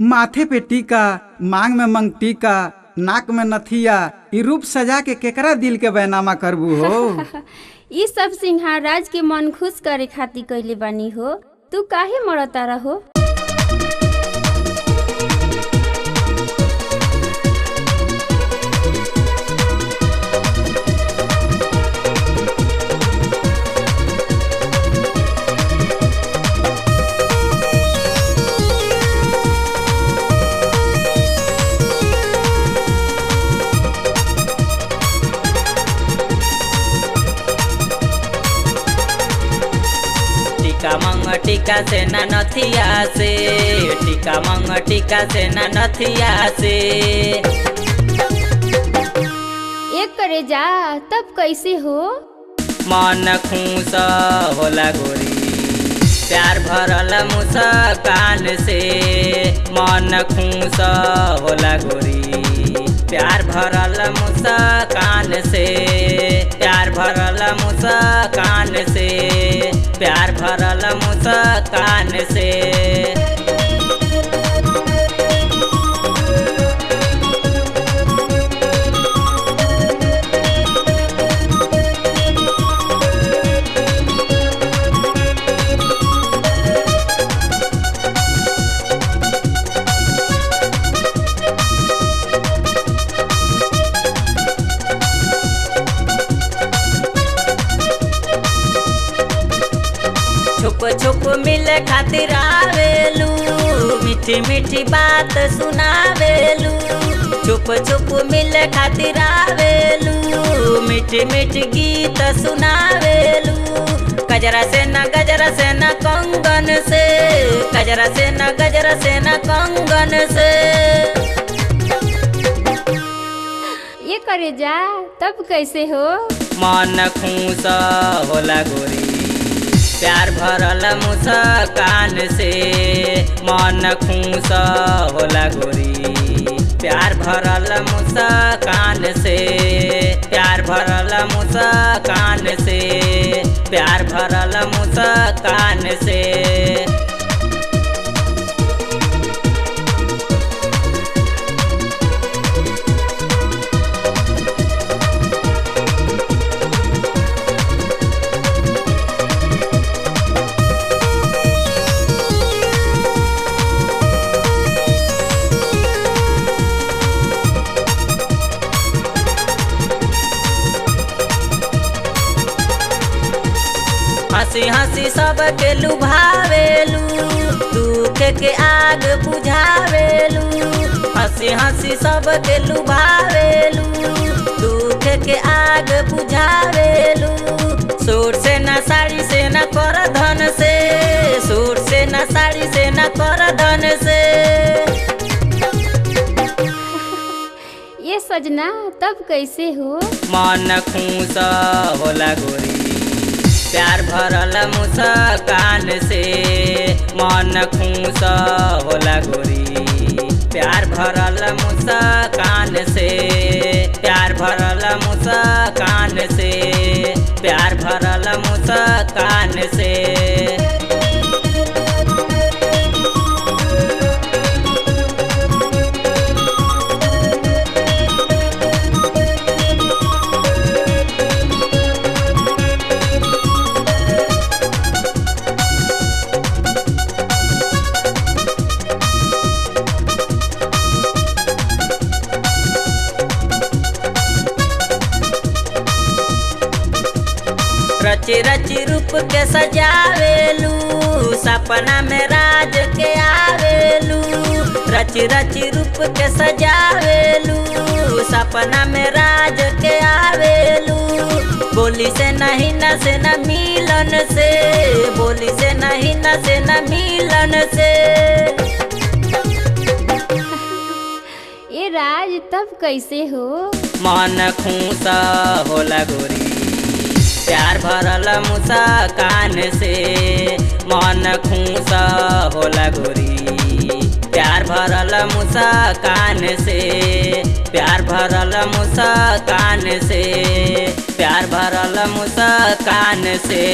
माथे पे टीका, मांग में मंगटीका, नाक में नथिया, ई रूप सजा के केकरा दिल के बैनामा करबू हो। ई सब सिंहार राज के मन खुश करे खातिर कइले बानी हो। तू काहे मरता रहो। टीका मंग टीका से ना नथिया से, टीका मंग टीका से ना नथिया से। एक करे जा तब कैसे हो। मन खुश होला गोरी प्यार भरल मुस्कान से। मन खुश होला गोरी प्यार भरल मुस्कान से, प्यार भरल मुस्कान से, प्यार भरल मुस्कान से। छुप छुप मिले खातिर आवेलू, मीठी मीठी बात सुनावेलू। छुप छुप मिले खातिर आवेलू, मीठी मीठी गीत सुनावेलू। गजरा से न गजरा से न कंगन से, गजरा से न गजरा से न कंगन से। ये करे जा तब कैसे हो। मन खुश होला गोरी प्यार भरल मुस्कान से। मन खुश होला गोरी प्यार भरल मुस्कान से, प्यार भरल मुस्कान से, प्यार भरल मुस्कान से। हंसी हंसी सबके लुभावेलू, दुख के आग बुझावेलू। हंसी हंसी सबके लुभावेलू, दुख के आग बुझावेलू। सूट से न साड़ी से न कर धन से, सूट से न साड़ी से न कर धन से। ये सजना तब कैसे हो। मन खुश होला गोरी प्यार भरल मुस्कान से। मन खुश होला गोरी प्यार भरल मुस्कान से, प्यार भरल मुस्कान से, प्यार भरल मुस्कान से। रची रची रूप के सजावेलू, सपना में राज के आवेलू। रची रची रूप के सजावेलू, सपना में राज के आवेलू। बोली से नहीं न से न मिलन से, बोली से नहीं न से न मिलन से। ये राज तब कैसे हो। मन खुश होला गोरी प्यार भरल मुस्कान से। मन खुश होला गोरी प्यार भरल मुस्कान से, प्यार भरल मुस्कान से, प्यार भरल मुस्कान से।